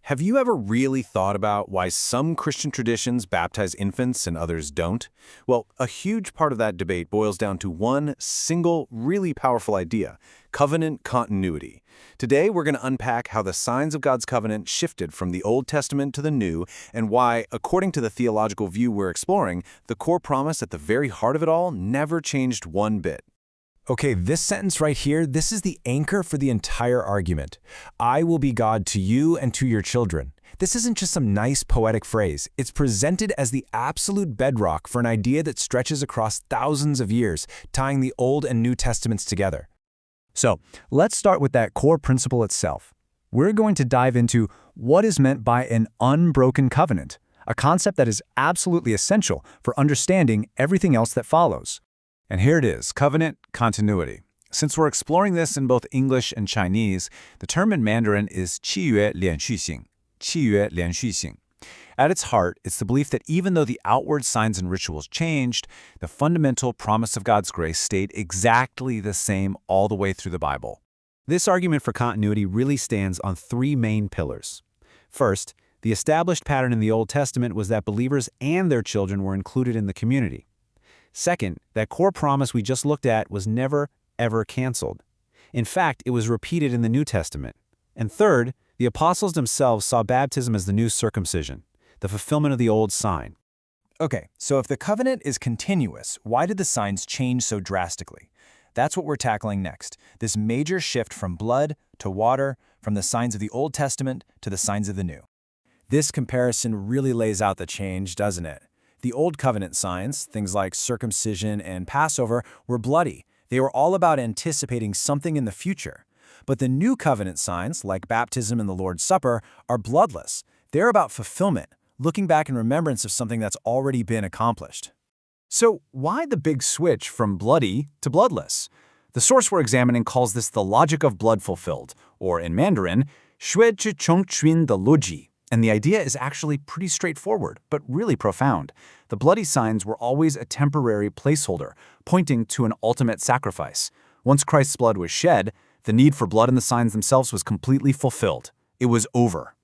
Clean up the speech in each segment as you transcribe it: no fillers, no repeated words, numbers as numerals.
Have you ever really thought about why some Christian traditions baptize infants and others don't? Well, a huge part of that debate boils down to one single, really powerful idea: covenant continuity. Today, we're going to unpack how the signs of God's covenant shifted from the Old Testament to the New, and why, according to the theological view we're exploring, the core promise at the very heart of it all never changed one bit. Okay, this sentence right here, this is the anchor for the entire argument. I will be God to you and to your children. This isn't just some nice poetic phrase. It's presented as the absolute bedrock for an idea that stretches across thousands of years, tying the Old and New Testaments together. So, let's start with that core principle itself. We're going to dive into what is meant by an unbroken covenant, a concept that is absolutely essential for understanding everything else that follows. And here it is, covenant continuity. Since we're exploring this in both English and Chinese, the term in Mandarin is 契约连续性. 契约连续性. At its heart, it's the belief that even though the outward signs and rituals changed, the fundamental promise of God's grace stayed exactly the same all the way through the Bible. This argument for continuity really stands on three main pillars. First, the established pattern in the Old Testament was that believers and their children were included in the community. Second, that core promise we just looked at was never, ever canceled. In fact, it was repeated in the New Testament. And third, the apostles themselves saw baptism as the new circumcision, the fulfillment of the old sign. Okay, so if the covenant is continuous, why did the signs change so drastically? That's what we're tackling next, this major shift from blood to water, from the signs of the Old Testament to the signs of the New. This comparison really lays out the change, doesn't it? The Old Covenant signs, things like circumcision and Passover, were bloody. They were all about anticipating something in the future. But the New Covenant signs, like baptism and the Lord's Supper, are bloodless. They're about fulfillment, looking back in remembrance of something that's already been accomplished. So why the big switch from bloody to bloodless? The source we're examining calls this the logic of blood fulfilled, or in Mandarin, 学之穷群的逻辑. And the idea is actually pretty straightforward, but really profound. The bloody signs were always a temporary placeholder, pointing to an ultimate sacrifice. Once Christ's blood was shed, the need for blood in the signs themselves was completely fulfilled. It was over.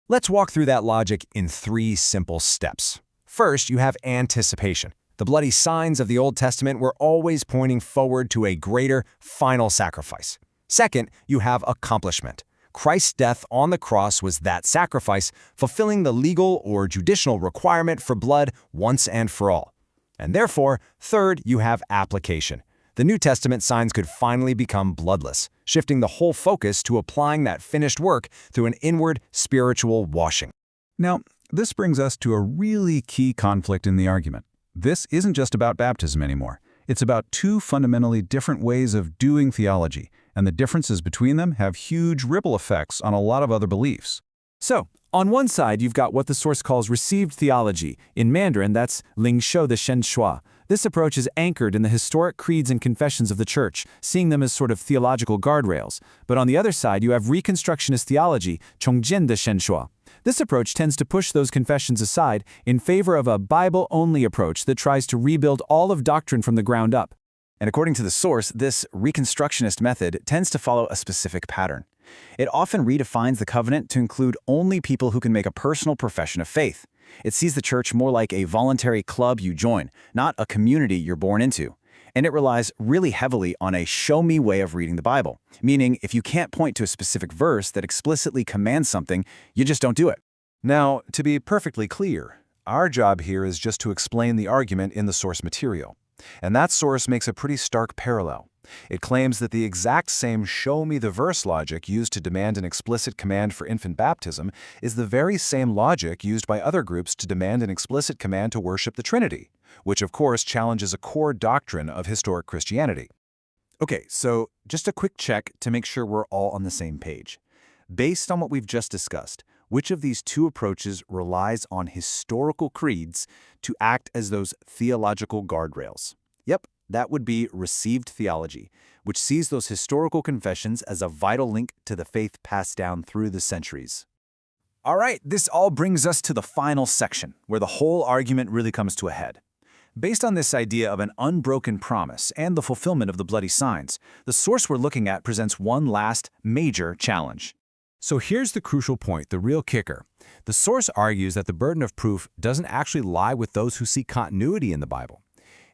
Let's walk through that logic in three simple steps. First, you have anticipation. The bloody signs of the Old Testament were always pointing forward to a greater, final sacrifice. Second, you have accomplishment. Christ's death on the cross was that sacrifice, fulfilling the legal or judicial requirement for blood once and for all. And therefore, third, you have application. The New Testament signs could finally become bloodless, shifting the whole focus to applying that finished work through an inward spiritual washing. Now, this brings us to a really key conflict in the argument. This isn't just about baptism anymore. It's about two fundamentally different ways of doing theology, and the differences between them have huge ripple effects on a lot of other beliefs. So, on one side, you've got what the source calls received theology. In Mandarin, that's 领受的神学. This approach is anchored in the historic creeds and confessions of the Church, seeing them as sort of theological guardrails. But on the other side, you have Reconstructionist theology, 重建的神学. This approach tends to push those confessions aside in favor of a Bible-only approach that tries to rebuild all of doctrine from the ground up. And according to the source, this Reconstructionist method tends to follow a specific pattern. It often redefines the covenant to include only people who can make a personal profession of faith. It sees the church more like a voluntary club you join, not a community you're born into. And it relies really heavily on a show-me way of reading the Bible, meaning if you can't point to a specific verse that explicitly commands something, you just don't do it. Now, to be perfectly clear, our job here is just to explain the argument in the source material. And that source makes a pretty stark parallel. It claims that the exact same show-me-the-verse logic used to demand an explicit command for infant baptism is the very same logic used by other groups to demand an explicit command to worship the Trinity, which of course challenges a core doctrine of historic Christianity. Okay, so just a quick check to make sure we're all on the same page. Based on what we've just discussed, which of these two approaches relies on historical creeds to act as those theological guardrails? Yep, that would be received theology, which sees those historical confessions as a vital link to the faith passed down through the centuries. All right, this all brings us to the final section, where the whole argument really comes to a head. Based on this idea of an unbroken promise and the fulfillment of the bloody signs, the source we're looking at presents one last major challenge. So here's the crucial point, the real kicker. The source argues that the burden of proof doesn't actually lie with those who seek continuity in the Bible.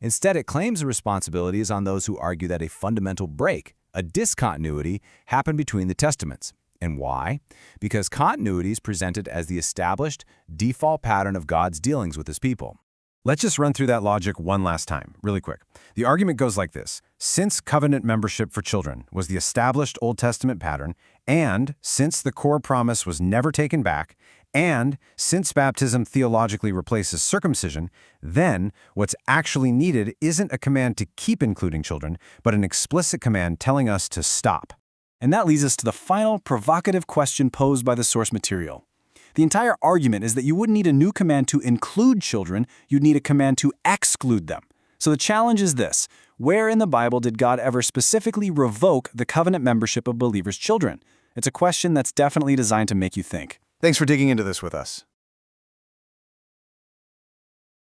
Instead, it claims the responsibility is on those who argue that a fundamental break, a discontinuity, happened between the testaments. And why? Because continuity is presented as the established, default pattern of God's dealings with his people. Let's just run through that logic one last time, really quick. The argument goes like this. Since covenant membership for children was the established Old Testament pattern, and since the core promise was never taken back, and since baptism theologically replaces circumcision, then what's actually needed isn't a command to keep including children, but an explicit command telling us to stop. And that leads us to the final provocative question posed by the source material. The entire argument is that you wouldn't need a new command to include children, you'd need a command to exclude them. So the challenge is this: where in the Bible did God ever specifically revoke the covenant membership of believers' children? It's a question that's definitely designed to make you think. Thanks for digging into this with us.